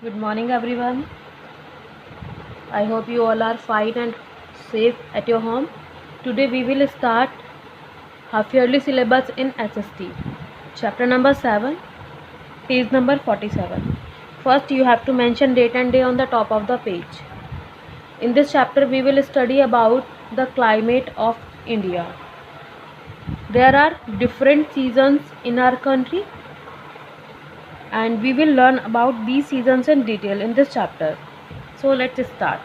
Good morning, everyone. I hope you all are fine and safe at your home. Today we will start half yearly syllabus in SST. Chapter number 7, page number 47. First, you have to mention date and day on the top of the page. In this chapter, we will study about the climate of India. There are different seasons in our country, and we will learn about these seasons in detail in this chapter. So let's start.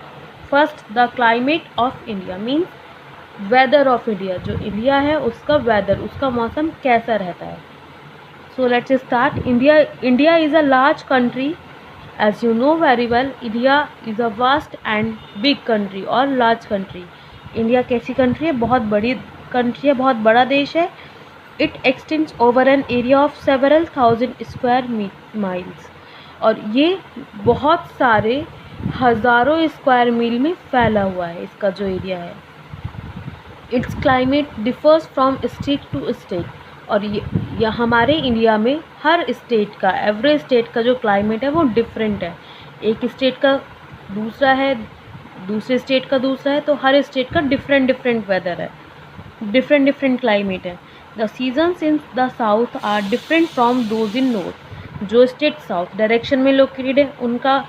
First, the climate of India means weather of India. जो India है उसका weather, उसका मौसम कैसा रहता है. So let's start. India is a large country. As you know very well, India is a vast and big country or large country. India कैसी country है? बहुत बड़ी कंट्री है, बहुत बड़ा देश है. It extends over an area of several thousand square miles. और ये बहुत सारे हज़ारों स्क्वायर मील में फैला हुआ है इसका जो एरिया है. Its climate differs from state to state. और ये हमारे इंडिया में हर स्टेट का, एवरी स्टेट का जो क्लाइमेट है वो डिफरेंट है. एक स्टेट का दूसरा है, दूसरे स्टेट का दूसरा है, तो हर स्टेट का डिफरेंट वेदर है, डिफरेंट क्लाइमेट है. The seasons in the south are different from those in north. जो स्टेट साउथ डायरेक्शन में लोकेटेड है उनका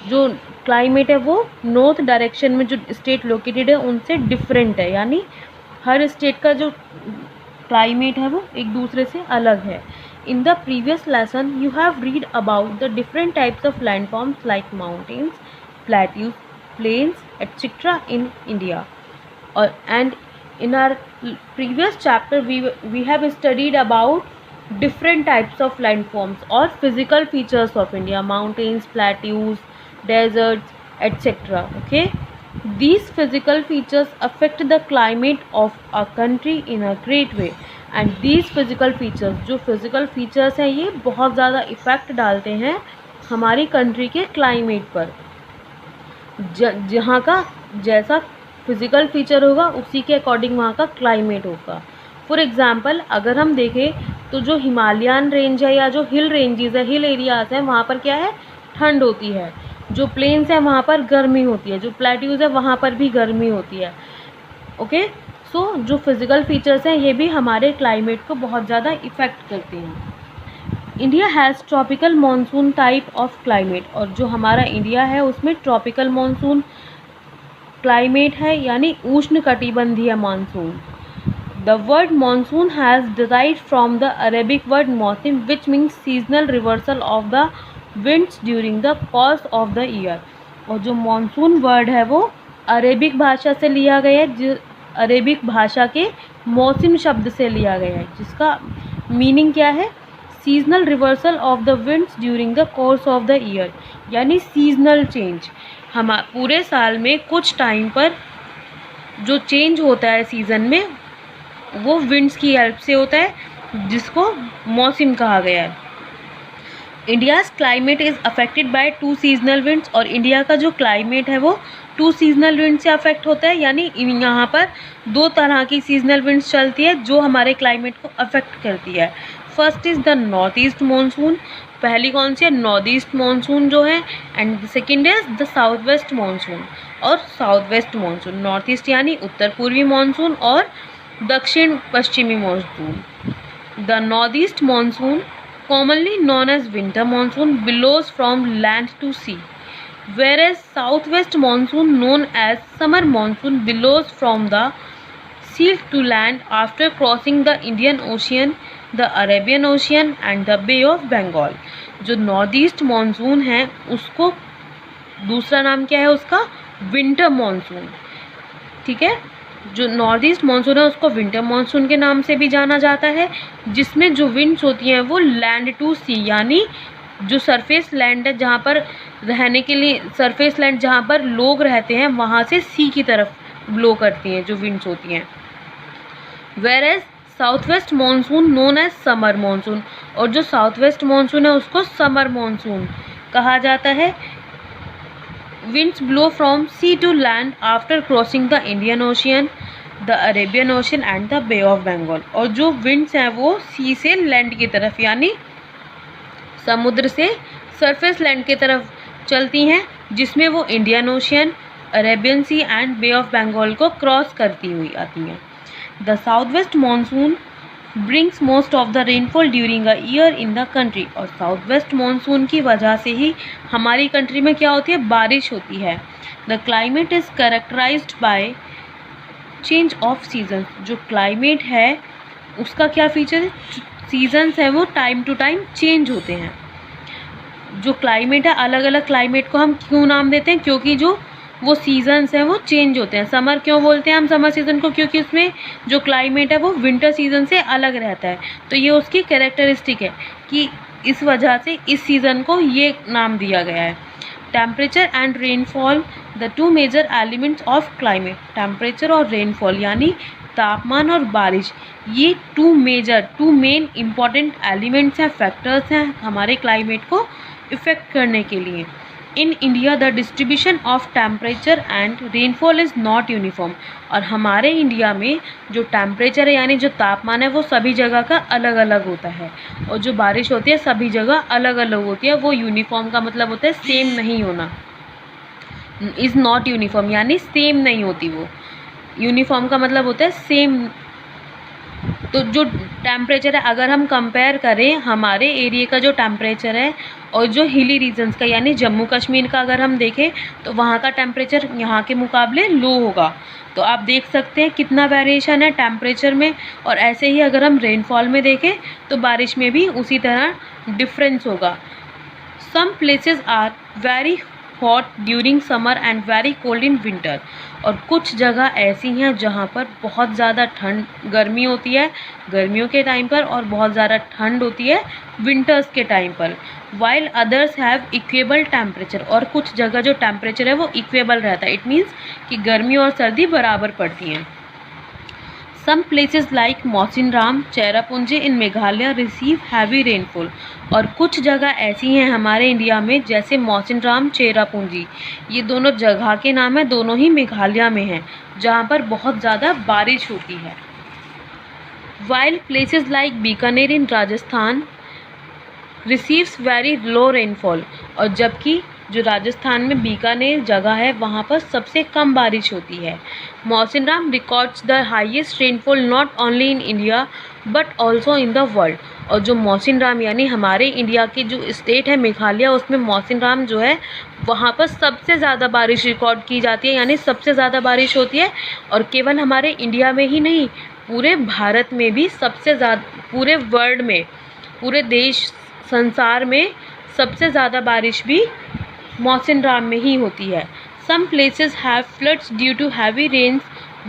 जो क्लाइमेट है वो नॉर्थ डायरेक्शन में जो स्टेट लोकेटेड है उनसे डिफरेंट है. यानी हर स्टेट का जो क्लाइमेट है वो एक दूसरे से अलग है. In the previous lesson you have read about the different types of landforms like mountains, plateaus, plains etcetera in India. और and in our previous chapter we have studied about different types of landforms or physical features of India: mountains, plateaus, deserts, etc. Okay, these physical features affect the climate of a country in a great way. And these physical features, जो physical features हैं ये बहुत ज़्यादा effect डालते हैं हमारी country के climate पर. जहाँ का जैसा फिज़िकल फीचर होगा उसी के अकॉर्डिंग वहाँ का क्लाइमेट होगा. फॉर एग्ज़ाम्पल अगर हम देखें तो जो हिमालयन रेंज है या जो हिल रेंजेस है, हिल एरियाज़ हैं, वहाँ पर क्या है, ठंड होती है. जो प्लेन्स हैं वहाँ पर गर्मी होती है. जो प्लेट्यूज़ है वहाँ पर भी गर्मी होती है. ओके, सो जो फिज़िकल फीचर्स हैं ये भी हमारे क्लाइमेट को बहुत ज़्यादा इफ़ेक्ट करते हैं. India has tropical monsoon type of climate. और जो हमारा इंडिया है उसमें ट्रॉपिकल मानसून क्लाइमेट है, यानी उष्ण कटिबंधीय monsoon. The word monsoon has derived from the Arabic word mausam which means seasonal reversal of the winds during the course of the year. और जो मानसून वर्ड है वो अरेबिक भाषा से लिया गया है, अरेबिक भाषा के मौसम शब्द से लिया गया है, जिसका मीनिंग क्या है, seasonal reversal of the winds during the course of the year. यानी सीजनल चेंज, हम पूरे साल में कुछ टाइम पर जो चेंज होता है सीज़न में वो विंड्स की हेल्प से होता है, जिसको मौसम कहा गया है. India's climate is affected by two seasonal winds. और इंडिया का जो क्लाइमेट है वो टू सीजनल विंड से अफेक्ट होता है. यानी यहाँ पर दो तरह की सीजनल विंड्स चलती है जो हमारे क्लाइमेट को अफेक्ट करती है. First is the north east monsoon. पहली कौन सी है, नॉर्थ ईस्ट मानसून जो है. And second is the south west monsoon और south west monsoon. North east यानी उत्तर पूर्वी मानसून और दक्षिण पश्चिमी monsoon. The north east monsoon commonly known as winter monsoon blows from land to sea, whereas southwest monsoon known as summer monsoon blows from the sea to land after crossing the Indian Ocean, the Arabian Ocean and the Bay of Bengal. जो north east monsoon है उसको दूसरा नाम क्या है उसका, winter monsoon. ठीक है, जो नॉर्थ ईस्ट मानसून है उसको विंटर मानसून के नाम से भी जाना जाता है, जिसमें जो विंड्स होती हैं वो लैंड टू सी, यानी जो सरफेस लैंड है जहाँ पर रहने के लिए, सरफेस लैंड जहाँ पर लोग रहते हैं वहाँ से सी की तरफ ब्लो करती हैं जो विंड्स होती हैं. Whereas south west monsoon known as summer monsoon. और जो साउथ वेस्ट मानसून है उसको समर मानसून कहा जाता है. Winds blow from sea to land after crossing the Indian Ocean, the Arabian Ocean and the Bay of Bengal. और जो winds हैं वो सी से लैंड की तरफ यानी समुद्र से सरफेस लैंड की तरफ चलती हैं, जिसमें वो Indian Ocean, Arabian Sea and Bay of Bengal को क्रॉस करती हुई आती हैं। The south west monsoon brings most of the rainfall during a year in the country. और साउथ वेस्ट मानसून की वजह से ही हमारी कंट्री में क्या होती है, बारिश होती है। The climate is characterized by change of season. जो क्लाइमेट है उसका क्या फीचर है, सीजन्स है वो टाइम टू टाइम चेंज होते हैं। जो क्लाइमेट है, अलग अलग क्लाइमेट को हम क्यों नाम देते हैं, क्योंकि जो वो सीजन्स हैं वो चेंज होते हैं। समर क्यों बोलते हैं हम समर सीज़न को, क्योंकि उसमें जो क्लाइमेट है वो विंटर सीज़न से अलग रहता है। तो ये उसकी कैरेक्टरिस्टिक है कि इस वजह से इस सीज़न को ये नाम दिया गया है। Temperature and rainfall the two major elements of climate. Temperature और रेनफॉल यानी तापमान और बारिश, ये टू मेन इम्पॉर्टेंट एलिमेंट्स हैं, फैक्टर्स हैं हमारे क्लाइमेट को इफ़ेक्ट करने के लिए। In India the distribution of temperature and rainfall is not uniform. और हमारे इंडिया में जो टेम्परेचर है यानी जो तापमान है वो सभी जगह का अलग अलग होता है, और जो बारिश होती है सभी जगह अलग अलग होती है। वो यूनिफॉर्म का मतलब होता है सेम नहीं होना, इज़ नॉट यूनिफॉर्म यानी सेम नहीं होती। वो यूनिफॉर्म का मतलब होता है सेम। तो जो टेम्परेचर है, अगर हम कंपेयर करें हमारे एरिया का जो टेम्परेचर है और जो हिली रीजन्स का यानी जम्मू कश्मीर का अगर हम देखें तो वहाँ का टेम्परेचर यहाँ के मुकाबले लो होगा। तो आप देख सकते हैं कितना वेरिएशन है टेम्परेचर में। और ऐसे ही अगर हम रेनफॉल में देखें तो बारिश में भी उसी तरह डिफरेंस होगा। Some places are very hot during summer and very cold in winter. और कुछ जगह ऐसी हैं जहाँ पर बहुत ज़्यादा गर्मी होती है गर्मियों के टाइम पर, और बहुत ज़्यादा ठंड होती है विंटर्स के टाइम पर। While others have equal temperature. और कुछ जगह जो टेम्परेचर है वो इक्वेबल रहता है, इट मीन्स कि गर्मी और सर्दी बराबर पड़ती हैं। Some places like Mawsynram, Cherrapunji in Meghalaya receive heavy rainfall. और कुछ जगह ऐसी हैं हमारे इंडिया में जैसे मौसिनराम, चेरापूंजी, ये दोनों जगह के नाम हैं, दोनों ही मेघालय में हैं, जहाँ पर बहुत ज़्यादा बारिश होती है। While places like Bikaner in Rajasthan receives very low rainfall. और जबकि जो राजस्थान में बीकानेर जगह है वहाँ पर सबसे कम बारिश होती है। Mawsynram records the highest rainfall not only in India but also in the world. और जो मौसिनराम यानी हमारे इंडिया की जो स्टेट है मेघालय, उसमें मौसिनराम जो है वहाँ पर सबसे ज़्यादा बारिश रिकॉर्ड की जाती है, यानी सबसे ज़्यादा बारिश होती है। और केवल हमारे इंडिया में ही नहीं, पूरे भारत में भी सबसे ज़्यादा, पूरे वर्ल्ड में, पूरे देश संसार में सबसे ज़्यादा बारिश भी मौसिनराम में ही होती है। Some places have floods due to heavy rains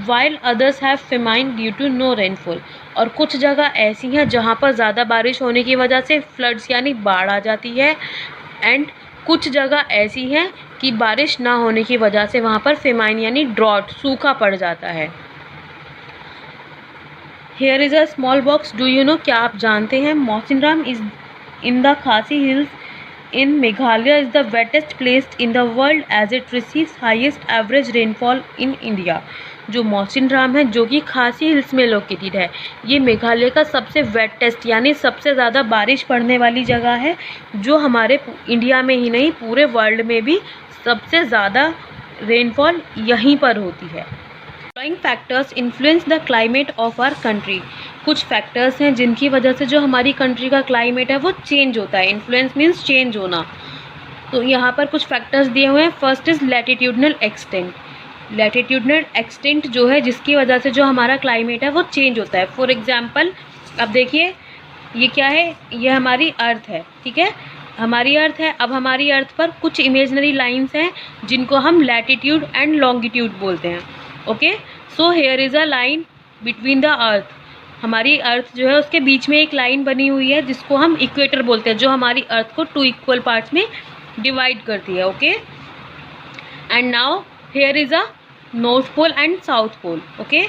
while others have famine due to no rainfall. और कुछ जगह ऐसी हैं जहाँ पर ज़्यादा बारिश होने की वजह से फ्लड्स यानी बाढ़ आ जाती है, एंड कुछ जगह ऐसी हैं कि बारिश ना होने की वजह से वहाँ पर फेमाइन यानी ड्रॉट, सूखा पड़ जाता है। Hair is a small box, do you know, क्या आप जानते हैं मौसिनराम इज़ इन द खासी hills in Meghalaya is the wettest place in the world as it receives highest average rainfall in India। जो मौसिनराम है जो कि खासी हिल्स में लोकेटेड है, ये मेघालय का सबसे वेटेस्ट यानी सबसे ज़्यादा बारिश पड़ने वाली जगह है, जो हमारे इंडिया में ही नहीं पूरे वर्ल्ड में भी सबसे ज़्यादा रेनफॉल यहीं पर होती है। Following factors influence the climate of our country. कुछ फैक्टर्स हैं जिनकी वजह से जो हमारी कंट्री का क्लाइमेट है वो चेंज होता है। इन्फ्लुएंस मीन्स चेंज होना। तो यहाँ पर कुछ फैक्टर्स दिए हुए हैं। First is latitudinal extent. Latitudinal extent जो है जिसकी वजह से जो हमारा क्लाइमेट है वो चेंज होता है। फॉर एग्जांपल अब देखिए ये क्या है, ये हमारी अर्थ है, ठीक है, हमारी अर्थ है। अब हमारी अर्थ पर कुछ इमेजनरी लाइंस हैं जिनको हम लैटिट्यूड एंड लॉन्गिट्यूड बोलते हैं। Okay, so here is a line between the earth. हमारी अर्थ जो है उसके बीच में एक लाइन बनी हुई है जिसको हम इक्वेटर बोलते हैं, जो हमारी अर्थ को 2 इक्वल पार्ट्स में डिवाइड करती है। Okay, and now here is a north pole and south pole. Okay,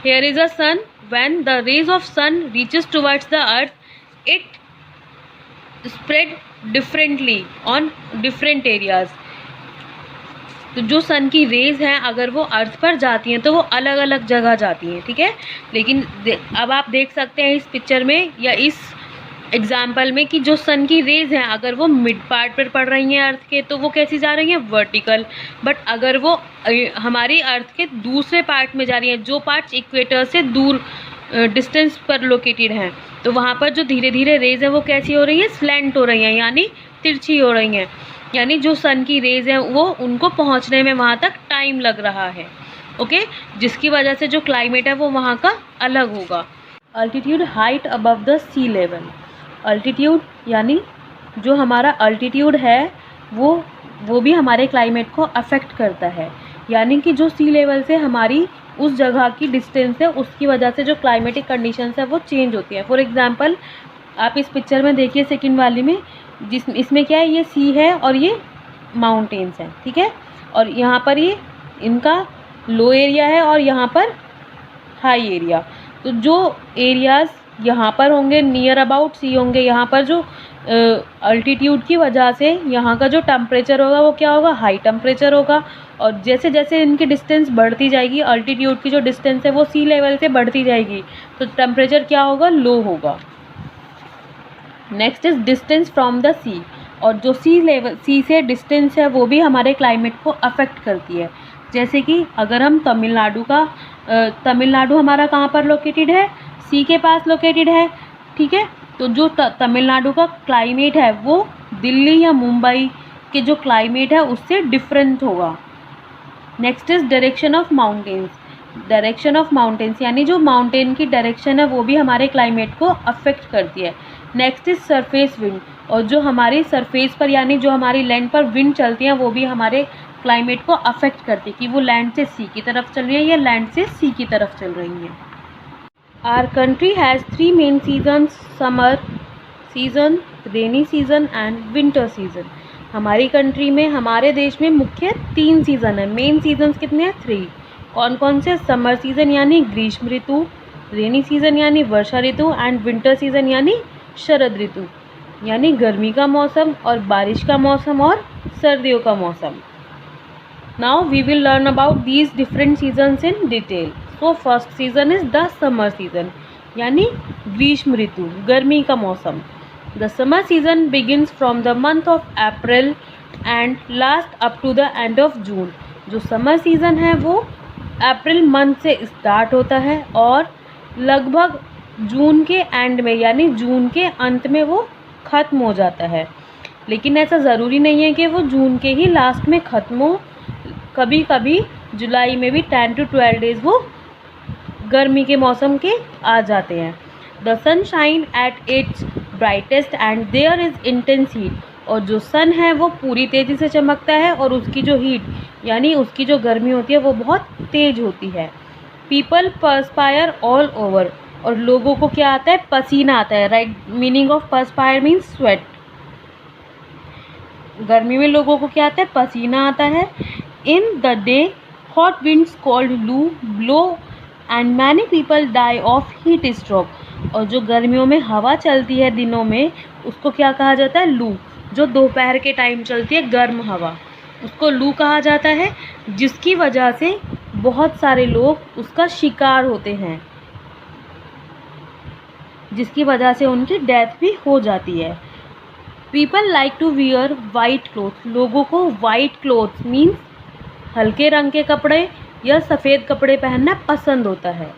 here is a sun, when the rays of sun reaches towards the earth it spread differently on different areas. तो जो सन की rays हैं अगर वो अर्थ पर जाती हैं तो वो अलग अलग जगह जाती हैं, ठीक है। लेकिन अब आप देख सकते हैं इस पिक्चर में या इस एग्जाम्पल में कि जो सन की रेज हैं अगर वो मिड पार्ट पर पड़ रही हैं अर्थ के तो वो कैसी जा रही हैं, वर्टिकल। बट अगर वो हमारी अर्थ के दूसरे पार्ट में जा रही हैं, जो पार्ट्स इक्वेटर से दूर डिस्टेंस पर लोकेटेड हैं, तो वहाँ पर जो धीरे धीरे रेज है वो कैसी हो रही है, स्लैंट हो रही हैं, यानी तिरछी हो रही हैं। यानी जो सन की रेज हैं वो उनको पहुँचने में वहाँ तक टाइम लग रहा है। ओके, जिसकी वजह से जो क्लाइमेट है वो वहाँ का अलग होगा। Altitude, height above the sea level. Altitude यानी जो हमारा अल्टीट्यूड है वो भी हमारे क्लाइमेट को अफेक्ट करता है। यानी कि जो सी लेवल से हमारी उस जगह की डिस्टेंस है उसकी वजह से जो क्लाइमेटिक कंडीशंस है वो चेंज होती है। फॉर एग्जांपल आप इस पिक्चर में देखिए सेकंड वाली में, इसमें क्या है, ये सी है और ये माउंटेन्स हैं, ठीक है। और यहाँ पर ये इनका लो एरिया है और यहाँ पर हाई एरिया। तो जो एरियाज़ यहाँ पर होंगे नियर अबाउट सी होंगे, यहाँ पर जो अल्टीट्यूड की वजह से यहाँ का जो टेम्परेचर होगा वो क्या होगा, हाई टेम्परेचर होगा। और जैसे जैसे इनकी डिस्टेंस बढ़ती जाएगी, अल्टीट्यूड की जो डिस्टेंस है वो सी लेवल से बढ़ती जाएगी, तो टेम्परेचर क्या होगा, लो होगा। Next is distance from the sea. और जो सी से डिस्टेंस है वो भी हमारे क्लाइमेट को अफेक्ट करती है। जैसे कि अगर हम तमिलनाडु हमारा कहाँ पर लोकेटेड है, सी के पास लोकेटेड है, ठीक है। तो जो तमिलनाडु का क्लाइमेट है वो दिल्ली या मुंबई के जो क्लाइमेट है उससे डिफरेंट होगा। Next is direction of mountains. Direction of mountains यानी जो माउंटेन की डायरेक्शन है वो भी हमारे क्लाइमेट को अफेक्ट करती है। Next is surface wind. और जो हमारी सरफेस पर यानी जो हमारी लैंड पर विंड चलती हैं वो भी हमारे क्लाइमेट को अफेक्ट करती है कि वो लैंड से सी की तरफ चल रही है या लैंड से सी की तरफ चल रही हैं। Our country has 3 main seasons, summer season, rainy season and winter season. हमारी कंट्री में, हमारे देश में मुख्य 3 सीज़न है। मेन सीजन्स कितने हैं, 3। कौन कौन से, समर सीज़न यानी ग्रीष्म ऋतु, रेनी सीज़न यानी वर्षा ऋतु एंड विंटर सीज़न यानी शरद ऋतु यानी गर्मी का मौसम और बारिश का मौसम और सर्दियों का मौसम। Now we will learn about these different seasons in detail. So first season is the summer season यानी ग्रीष्म ऋतु, गर्मी का मौसम। The summer season begins from the month of April and last up to the end of June. जो summer season है वो April month से start होता है और लगभग जून के एंड में यानी जून के अंत में वो ख़त्म हो जाता है। लेकिन ऐसा ज़रूरी नहीं है कि वो जून के ही लास्ट में ख़त्म हो, कभी कभी जुलाई में भी 10 to 12 डेज़ वो गर्मी के मौसम के आ जाते हैं। The sun shine at its brightest and there is intense heat. और जो सन है वो पूरी तेज़ी से चमकता है और उसकी जो हीट यानी उसकी जो गर्मी होती है वो बहुत तेज़ होती है। People perspire all over. और लोगों को क्या आता है, पसीना आता है, right. Meaning of perspire means sweat. गर्मी में लोगों को क्या आता है, पसीना आता है। In the day, hot winds called loo blow and many people die of heat stroke। और जो गर्मियों में हवा चलती है दिनों में उसको क्या कहा जाता है, लू। जो दोपहर के टाइम चलती है गर्म हवा उसको लू कहा जाता है, जिसकी वजह से बहुत सारे लोग उसका शिकार होते हैं, जिसकी वजह से उनकी डेथ भी हो जाती है। People like to wear white clothes. लोगों को वाइट क्लोथ्स मीन्स हल्के रंग के कपड़े या सफ़ेद कपड़े पहनना पसंद होता है।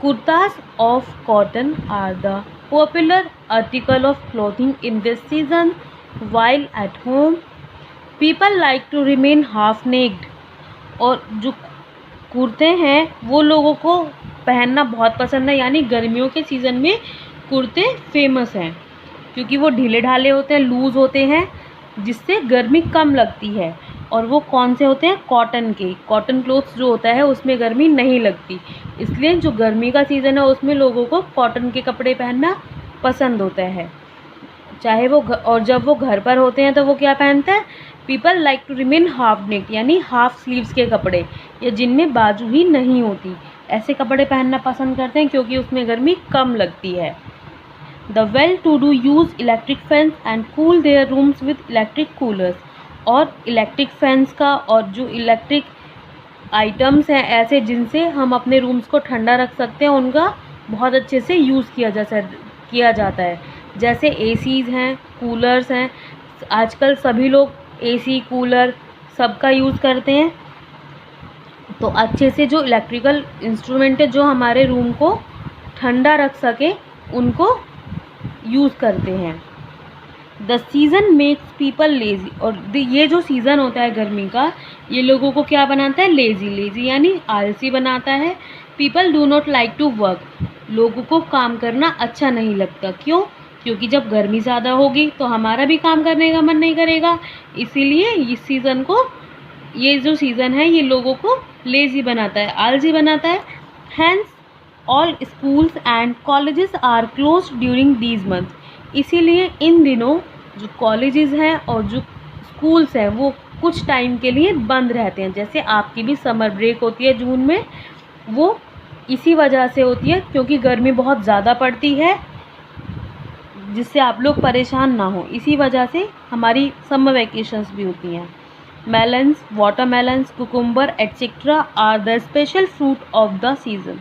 Kurtas of cotton are the popular article of clothing in this season. While at home people like to remain half naked. और जो कुर्ते हैं वो लोगों को पहनना बहुत पसंद है, यानी गर्मियों के सीज़न में कुर्ते फेमस हैं क्योंकि वो ढीले ढाले होते हैं, लूज़ होते हैं, जिससे गर्मी कम लगती है। और वो कौन से होते हैं, कॉटन के। कॉटन क्लोथ्स जो होता है उसमें गर्मी नहीं लगती, इसलिए जो गर्मी का सीज़न है उसमें लोगों को कॉटन के कपड़े पहनना पसंद होता है। चाहे वो और जब वो घर पर होते हैं तो वो क्या पहनते हैं, people like to remain half neck यानी हाफ स्लीव्स के कपड़े या जिनमें बाजू ही नहीं होती, ऐसे कपड़े पहनना पसंद करते हैं क्योंकि उसमें गर्मी कम लगती है। The well to do use electric fans and cool their rooms with electric coolers. और इलेक्ट्रिक फैंस का और जो इलेक्ट्रिक आइटम्स हैं ऐसे जिनसे हम अपने रूम्स को ठंडा रख सकते हैं, उनका बहुत अच्छे से यूज़ किया जाता है। जैसे एसीज़ हैं, कूलर्स हैं, आजकल सभी लोग एसी कूलर सबका यूज़ करते हैं। तो अच्छे से जो इलेक्ट्रिकल इंस्ट्रूमेंट है जो हमारे रूम को ठंडा रख सके उनको यूज़ करते हैं। The season makes people lazy, और ये जो सीज़न होता है गर्मी का, ये लोगों को क्या बनाता है, लेज़ी। लेज़ी यानी आलसी बनाता है। People do not like to work, लोगों को काम करना अच्छा नहीं लगता। क्यों? क्योंकि जब गर्मी ज़्यादा होगी तो हमारा भी काम करने का मन नहीं करेगा, इसीलिए इस सीज़न को, ये जो सीज़न है ये लोगों को लेज़ी बनाता है, आलसी बनाता है। Hence all schools and colleges are close during these month, इसीलिए इन दिनों जो कॉलेजेस हैं और जो स्कूल्स हैं वो कुछ टाइम के लिए बंद रहते हैं। जैसे आपकी भी समर ब्रेक होती है जून में, वो इसी वजह से होती है क्योंकि गर्मी बहुत ज़्यादा पड़ती है, जिससे आप लोग परेशान ना हो, इसी वजह से हमारी समर वैकेशंस भी होती हैं। Melons, watermelons, cucumber etcetera are the special fruit of the season,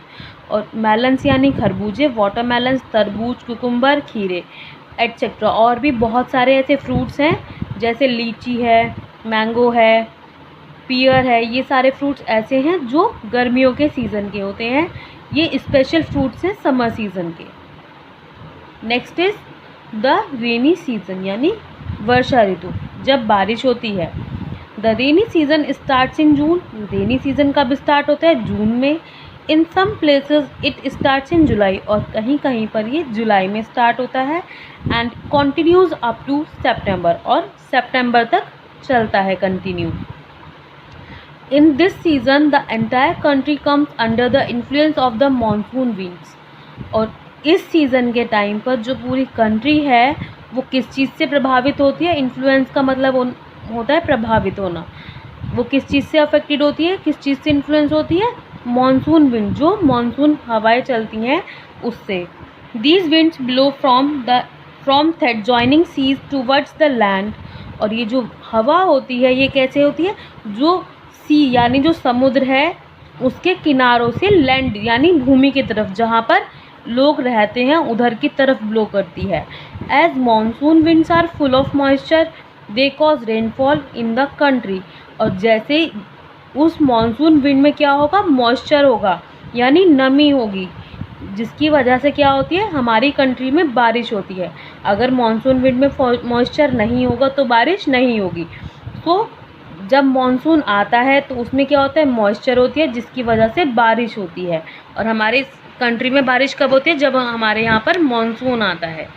और मेलन्स यानी खरबूजे, वाटरमेलन्स तरबूज, कुकुम्बर खीरे एट्सेट्रा, और भी बहुत सारे ऐसे फ्रूट्स हैं जैसे लीची है, मैंगो है, पियर है, ये सारे फ्रूट्स ऐसे हैं जो गर्मियों के सीज़न के होते हैं। ये स्पेशल फ्रूट्स हैं समर सीज़न के। Next is the rainy season यानी वर्षा ऋतु, जब बारिश होती है। The rainy season starts in June, rainy season कब स्टार्ट होता है, जून में। In some places it starts in July, और कहीं कहीं पर ये जुलाई में स्टार्ट होता है। एंड कंटिन्यूज अप टू सितंबर, और सितंबर तक चलता है continue. In this season the entire country comes under the influence of the monsoon winds, और इस सीज़न के टाइम पर जो पूरी कंट्री है वो किस चीज़ से प्रभावित होती है, इन्फ्लुएंस का मतलब होता है प्रभावित होना। वो किस चीज़ से अफेक्टेड होती है, किस चीज़ से इन्फ्लुएंस होती है, मानसून विंड, जो मानसून हवाएं चलती हैं उससे। These winds blow from joining seas towards the land, और ये जो हवा होती है ये कैसे होती है, जो सी यानी जो समुद्र है उसके किनारों से लैंड यानी भूमि की तरफ जहाँ पर लोग रहते हैं उधर की तरफ ब्लो करती है। As monsoon winds are full of moisture they cause rainfall in the country, और जैसे उस मानसून विंड में क्या होगा, मॉइस्चर होगा यानी नमी होगी, जिसकी वजह से क्या होती है, हमारी कंट्री में बारिश होती है। अगर मानसून विंड में मॉइस्चर नहीं होगा तो बारिश नहीं होगी। तो जब मानसून आता है तो उसमें क्या होता है, मॉइस्चर होती है, जिसकी वजह से बारिश होती है। और हमारे कंट्री में बारिश कब होती है, जब हमारे यहाँ पर मानसून आता है।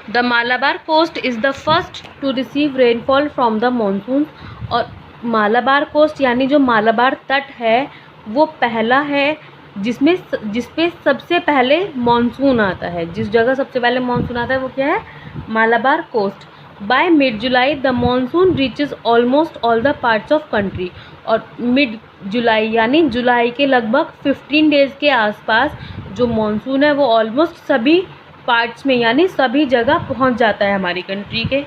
The Malabar coast is the first to receive rainfall from the monsoon, और मालाबार कोस्ट यानी जो मालाबार तट है वो पहला है जिसपे सबसे पहले मानसून आता है। जिस जगह सबसे पहले मानसून आता है वो क्या है, Malabar coast. By mid July the monsoon reaches almost all the parts of country, और मिड जुलाई यानी जुलाई के लगभग 15 डेज़ के आसपास जो मानसून है वो ऑलमोस्ट सभी पार्ट्स में यानी सभी जगह पहुंच जाता है हमारी कंट्री के।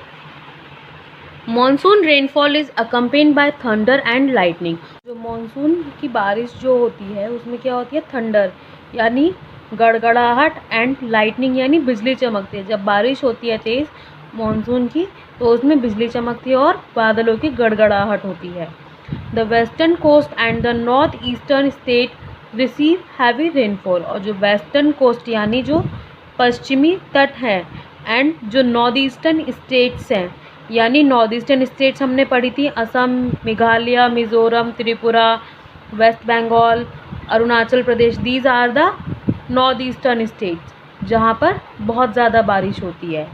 Monsoon rainfall is accompanied by thunder and lightning, जो मानसून की बारिश जो होती है उसमें क्या होती है, थंडर यानी गड़गड़ाहट एंड लाइटनिंग यानी बिजली चमकती है। जब बारिश होती है तेज़ मानसून की तो उसमें बिजली चमकती है और बादलों की गड़गड़ाहट होती है। The western coast and the north eastern state receive heavy rainfall, और जो वेस्टर्न कोस्ट यानी जो पश्चिमी तट है एंड जो नॉर्थ ईस्टर्न स्टेट्स हैं, यानी नॉर्थ ईस्टर्न स्टेट्स हमने पढ़ी थी, Assam, Meghalaya, Mizoram, Tripura, West Bengal, Arunachal Pradesh, these are the north eastern states जहाँ पर बहुत ज़्यादा बारिश होती है।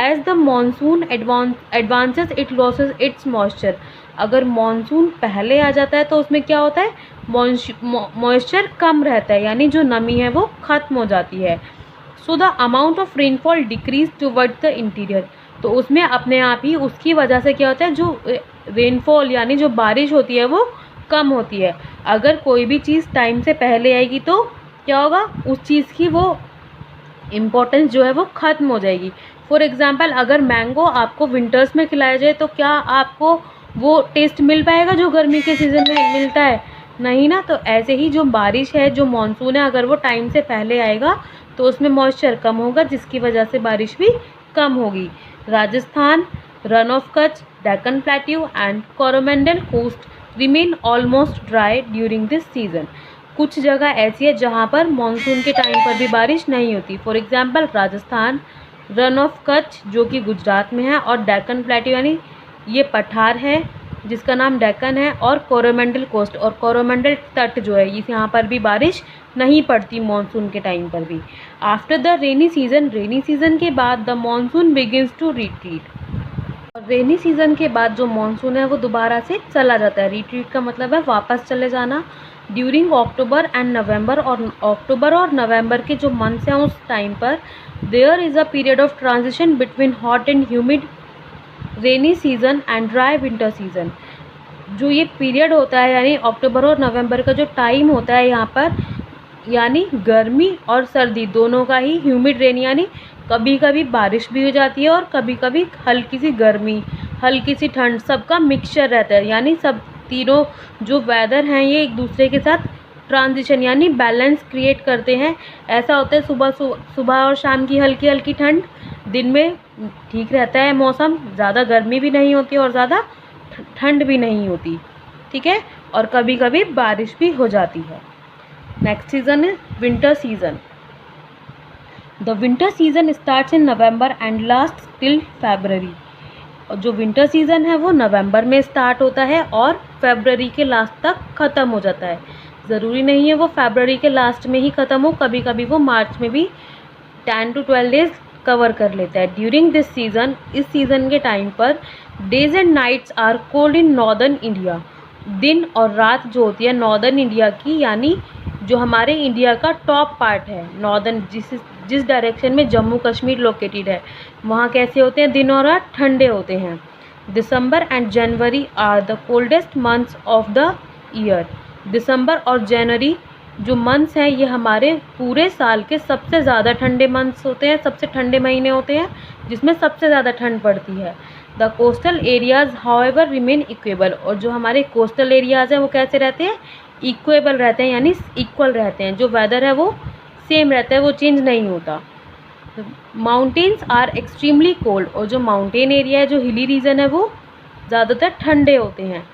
As the monsoon advances it loses its moisture, अगर मानसून पहले आ जाता है तो उसमें क्या होता है, मॉइस्चर कम रहता है यानी जो नमी है वो ख़त्म हो जाती है। So the amount of rainfall decrease towards the interior, तो उसमें अपने आप ही उसकी वजह से क्या होता है, जो रेनफॉल यानी जो बारिश होती है वो कम होती है। अगर कोई भी चीज़ टाइम से पहले आएगी तो क्या होगा, उस चीज़ की वो इम्पोर्टेंस जो है वो ख़त्म हो जाएगी। फॉर एग्ज़ाम्पल अगर मैंगो आपको विंटर्स में खिलाया जाए तो क्या आपको वो टेस्ट मिल पाएगा जो गर्मी के सीज़न में मिलता है, नहीं ना। तो ऐसे ही जो बारिश है, जो मानसून है, अगर वो टाइम से पहले आएगा तो उसमें मॉइस्चर कम होगा, जिसकी वजह से बारिश भी कम होगी। Rajasthan, run of Kutch, Deccan plateau and Coromandel coast remain almost dry during this season. कुछ जगह ऐसी है जहाँ पर मानसून के टाइम पर भी बारिश नहीं होती। For example Rajasthan, run of Kutch जो कि गुजरात में है, और डेक्कन प्लेट्यू यानी ये पठार है जिसका नाम डेक्कन है, और कोरोमंडल कोस्ट और कोरोमंडल तट जो है इस यहाँ पर भी बारिश नहीं पड़ती मानसून के टाइम पर भी। आफ्टर द रेनी सीजन के बाद the monsoon begins to retreat. और रेनी सीजन के बाद जो मानसून है वो दोबारा से चला जाता है। रिट्रीट का मतलब है वापस चले जाना। ड्यूरिंग अक्टूबर एंड नवंबर, और अक्टूबर और नवंबर के जो मंथ्स हैं उस टाइम पर there is a period of transition between hot and humid rainy season and dry winter season. जो ये पीरियड होता है यानी अक्टूबर और नवंबर का जो टाइम होता है यहाँ पर, यानी गर्मी और सर्दी दोनों का ही, ह्यूमिड रेन यानी कभी कभी बारिश भी हो जाती है और कभी कभी हल्की सी गर्मी, हल्की सी ठंड, सबका मिक्सचर रहता है। यानी सब तीनों जो वेदर हैं ये एक दूसरे के साथ ट्रांजिशन यानी बैलेंस क्रिएट करते हैं। ऐसा होता है सुबह और शाम की हल्की हल्की ठंड, दिन में ठीक रहता है मौसम, ज़्यादा गर्मी भी नहीं होती और ज़्यादा ठंड भी नहीं होती, ठीक है, और कभी कभी बारिश भी हो जाती है। नेक्स्ट सीज़न है winter season. The winter season starts in November and last till February. और जो विंटर सीज़न है वो नवंबर में स्टार्ट होता है और फरवरी के लास्ट तक ख़त्म हो जाता है। ज़रूरी नहीं है वो फरवरी के लास्ट में ही ख़त्म हो, कभी कभी वो मार्च में भी 10 to 12 डेज़ कवर कर लेता है। ड्यूरिंग दिस सीज़न, इस सीज़न के टाइम पर days and nights are cold in northern India. दिन और रात जो होती है नॉर्दर्न इंडिया की, यानी जो हमारे इंडिया का टॉप पार्ट है नॉर्दर्न, जिस डायरेक्शन में जम्मू कश्मीर लोकेटेड है, वहाँ कैसे होते हैं, दिन और रात ठंडे होते हैं। December and January are the coldest months of the year. दिसंबर और जनवरी जो मंथ्स हैं ये हमारे पूरे साल के सबसे ज़्यादा ठंडे मंथ्स होते हैं, सबसे ठंडे महीने होते हैं जिसमें सबसे ज़्यादा ठंड पड़ती है। The coastal areas however remain equal. और जो हमारे कोस्टल एरियाज़ हैं वो कैसे रहते हैं, इक्वेबल रहते हैं, यानी इक्वल रहते हैं। जो वेदर है वो सेम रहता है, वो चेंज नहीं होता। Mountains are extremely cold. और जो माउंटेन एरिया है, जो हिली रीजन है, वो ज़्यादातर ठंडे होते हैं।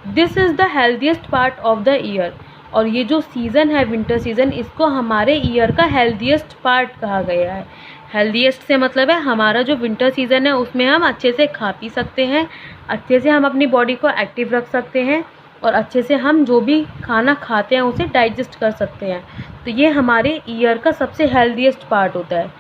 This is the healthiest part of the year. और ये जो सीज़न है विंटर सीज़न, इसको हमारे ईयर का हेल्दीएस्ट पार्ट कहा गया है। हेल्दीएस्ट से मतलब है हमारा जो विंटर सीज़न है उसमें हम अच्छे से खा पी सकते हैं, अच्छे से हम अपनी बॉडी को एक्टिव रख सकते हैं, और अच्छे से हम जो भी खाना खाते हैं उसे डाइजेस्ट कर सकते हैं। तो ये हमारे ईयर का सबसे हेल्दीएस्ट पार्ट होता है।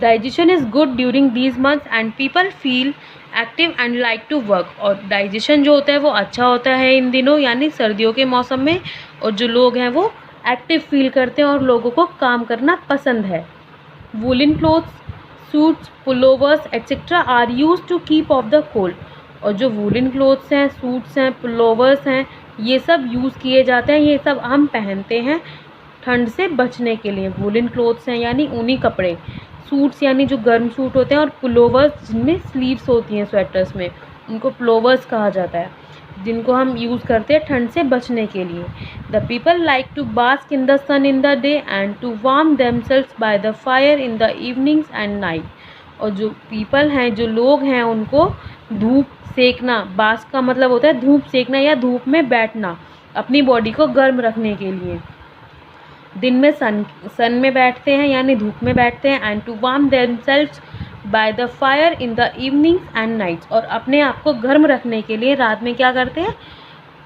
Digestion is good during these months and people feel active and like to work. और डाइजेशन जो होता है वो अच्छा होता है इन दिनों यानी सर्दियों के मौसम में, और जो लोग हैं वो एक्टिव फील करते हैं और लोगों को काम करना पसंद है। Woollen clothes, suits, pullovers etcetera are use to keep off the cold. और जो वूलन क्लोथ्स हैं, सूट्स हैं, पुलोवर्स हैं, ये सब यूज़ किए जाते हैं, ये सब हम पहनते हैं ठंड से बचने के लिए। वूलन क्लोथ्स हैं यानी ऊनी कपड़े, सूट्स यानी जो गर्म सूट होते हैं, और पुलोवर्स जिनमें स्लीव्स होती हैं स्वेटर्स में, उनको पुलोवर्स कहा जाता है, जिनको हम यूज़ करते हैं ठंड से बचने के लिए। The people like to bask in the sun in the day and to warm themselves by the fire in the evenings and night. और जो पीपल हैं, जो लोग हैं, उनको धूप सेकना, बास्क का मतलब होता है धूप सेकना या धूप में बैठना, अपनी बॉडी को गर्म रखने के लिए। दिन में सन में बैठते हैं यानी धूप में बैठते हैं। And to warm themselves by the fire in the evenings and nights. और अपने आप को गर्म रखने के लिए रात में क्या करते हैं,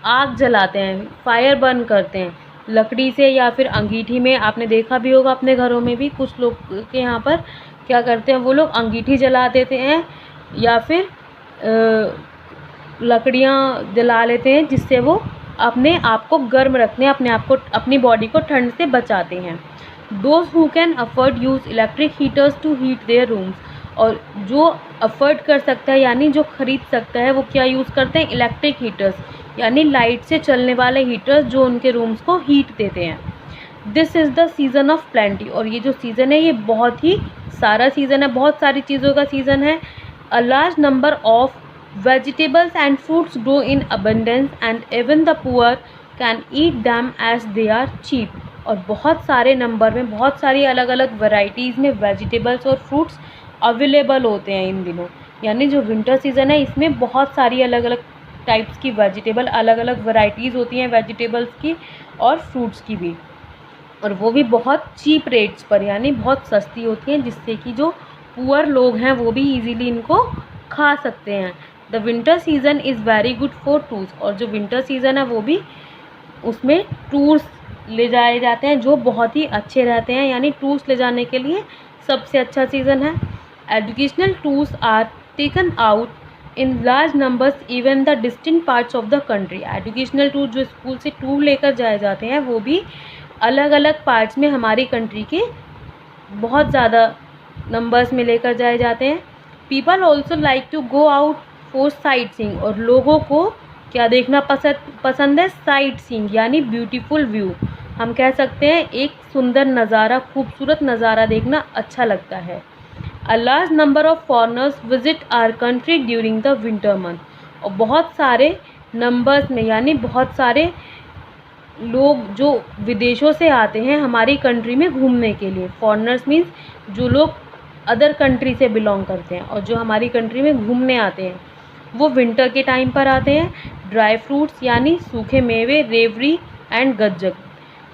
आग जलाते हैं, फायर बर्न करते हैं लकड़ी से या फिर अंगीठी में। आपने देखा भी होगा अपने घरों में भी, कुछ लोग के यहाँ पर क्या करते हैं, वो लोग अंगीठी जला देते हैं या फिर लकड़ियाँ जला लेते हैं, जिससे वो अपने आप को गर्म रखते हैं, अपने आप को, अपनी बॉडी को ठंड से बचाते हैं। Those who can afford use electric heaters to heat their rooms. और जो अफोर्ड कर सकता है यानी जो ख़रीद सकता है वो क्या यूज़ करते हैं, इलेक्ट्रिक हीटर्स यानी लाइट से चलने वाले हीटर्स जो उनके रूम्स को हीट देते हैं। This is the season off plenty. और ये जो सीज़न है ये बहुत ही सारा सीज़न है, बहुत सारी चीज़ों का सीज़न है। A large number of vegetables and fruits grow in abundance and even the poor can eat them as they are cheap। और बहुत सारे नंबर में, बहुत सारी अलग अलग वैरायटीज़ में वेजिटेबल्स और फ्रूट्स अवेलेबल होते हैं इन दिनों। यानी जो विंटर सीज़न है इसमें बहुत सारी अलग अलग टाइप्स की वेजिटेबल, अलग अलग वैरायटीज़ होती हैं वेजिटेबल्स की और फ्रूट्स की भी, और वो भी बहुत चीप रेट्स पर, यानी बहुत सस्ती होती हैं, जिससे कि जो पुअर लोग हैं वो भी इजीली इनको खा सकते हैं। The winter season is very good for tours, और जो विंटर सीज़न है वो भी, उसमें टूर्स ले जाए जाते हैं जो बहुत ही अच्छे रहते हैं, यानी टूर्स ले जाने के लिए सबसे अच्छा सीज़न है। Educational tours are taken out in large numbers even the distinct parts of the country. Educational tour, जो स्कूल से टूर लेकर जाए जाते हैं, वो भी अलग अलग पार्ट्स में हमारी कंट्री के बहुत ज़्यादा नंबर्स में लेकर जाए जाते हैं। People also like to go out for sightseeing, और लोगों को क्या देखना पसंद है? साइट सीइंग, यानी ब्यूटीफुल व्यू। हम कह सकते हैं एक सुंदर नज़ारा, खूबसूरत नज़ारा देखना अच्छा लगता है। A large number of foreigners visit our country during the winter month, और बहुत सारे नंबर्स में, यानी बहुत सारे लोग जो विदेशों से आते हैं हमारी कंट्री में घूमने के लिए। फॉरेनर्स मीन्स जो लोग अदर कंट्री से बिलोंग करते हैं, और जो हमारी कंट्री में घूमने आते हैं वो विंटर के टाइम पर आते हैं। ड्राई फ्रूट्स यानी सूखे मेवे, रेवड़ी एंड गज्जक।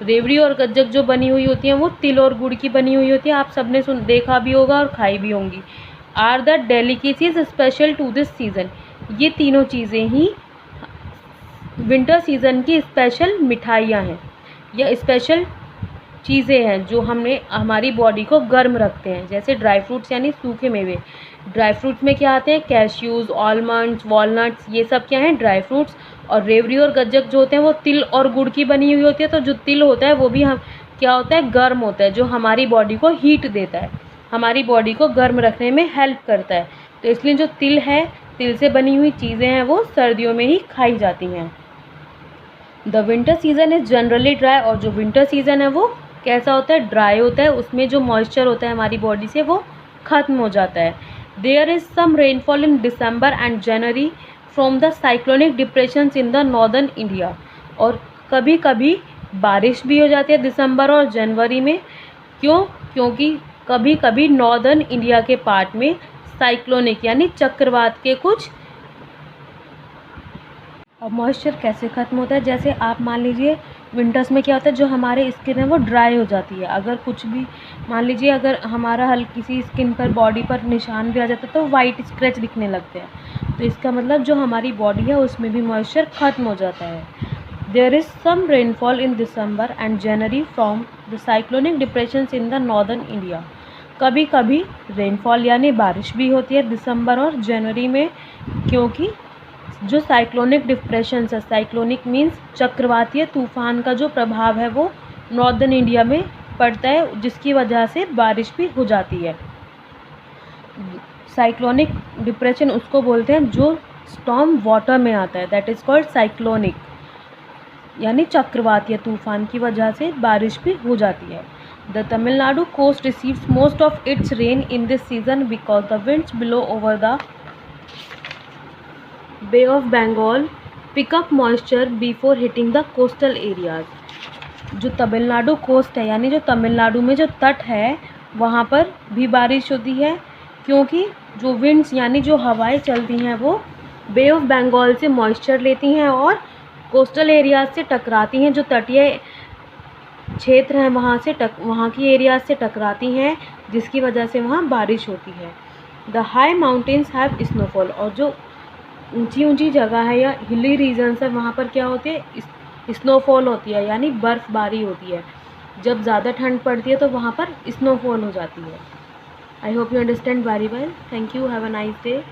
रेवड़ी और गज्जक जो बनी हुई होती हैं वो तिल और गुड़ की बनी हुई होती है, आप सबने देखा भी होगा और खाई भी होंगी। Are the delicacies special to this season, ये तीनों चीज़ें ही विंटर सीज़न की स्पेशल मिठाइयाँ हैं या स्पेशल चीज़ें हैं जो हमारी बॉडी को गर्म रखते हैं। जैसे ड्राई फ्रूट्स यानी सूखे मेवे, ड्राई फ्रूट्स में क्या आते हैं? कैश्यूज़, आलमंड्स, वॉलनट्स, ये सब क्या हैं? Dry fruits. और रेवड़ी और गज्जक जो होते हैं वो तिल और गुड़ की बनी हुई होती है, तो जो तिल होता है वो भी हम क्या होता है? गर्म होता है, जो हमारी बॉडी को हीट देता है, हमारी बॉडी को गर्म रखने में हेल्प करता है। तो इसलिए जो तिल है, तिल से बनी हुई चीज़ें हैं वो सर्दियों में ही खाई जाती हैं। The winter season is generally dry, और जो विंटर सीज़न है वो कैसा होता है? ड्राई होता है, उसमें जो मॉइस्चर होता है हमारी बॉडी से वो ख़त्म हो जाता है। There is some rainfall in December and January from the cyclonic depressions in the northern India, और कभी कभी बारिश भी हो जाती है दिसंबर और जनवरी में। क्यों? क्योंकि कभी कभी नॉर्दर्न इंडिया के पार्ट में साइक्लोनिक यानी चक्रवात के कुछ, अब मॉइस्चर कैसे ख़त्म होता है? जैसे आप मान लीजिए विंटर्स में क्या होता है, जो हमारे स्किन है वो ड्राई हो जाती है। अगर कुछ भी मान लीजिए, अगर हमारा हल्की सी स्किन पर, बॉडी पर निशान भी आ जाता है तो वाइट स्क्रैच दिखने लगते हैं, तो इसका मतलब जो हमारी बॉडी है उसमें भी मॉइस्चर ख़त्म हो जाता है। There is some rainfall in December and January from the cyclonic depressions in the northern India. कभी कभी रेनफॉल यानी बारिश भी होती है दिसंबर और जनवरी में, क्योंकि जो साइक्लोनिक डिप्रेशन है, साइक्लोनिक मीन्स चक्रवातीय तूफान का जो प्रभाव है वो नॉर्दर्न इंडिया में पड़ता है, जिसकी वजह से बारिश भी हो जाती है। साइक्लोनिक डिप्रेशन उसको बोलते हैं जो स्टॉर्म वाटर में आता है, दैट इज़ कॉल्ड साइक्लोनिक, यानी चक्रवातीय तूफान की वजह से बारिश भी हो जाती है। The Tamil Nadu coast receives most of its rain in this season because the winds blow over the Bay of Bengal pick up moisture before hitting the coastal areas. जो तमिलनाडु कोस्ट है, यानी जो तमिलनाडु में जो तट है वहाँ पर भी बारिश होती है, क्योंकि जो विंड्स यानी जो हवाएं चलती हैं वो बे ऑफ बंगाल से मॉइस्चर लेती हैं और कोस्टल एरियाज से टकराती हैं, जो तटीय क्षेत्र हैं वहाँ की एरियाज से टकराती हैं, जिसकी वजह से वहाँ बारिश होती है। The high mountains have snowfall, और जो ऊंची ऊंची जगह है या हिली रीजन्स है वहाँ पर क्या होती है? स्नोफॉल होती है, यानी बर्फ़बारी होती है। जब ज़्यादा ठंड पड़ती है तो वहाँ पर स्नोफॉल हो जाती है। I hope you understand very well. Thank you, have a nice day.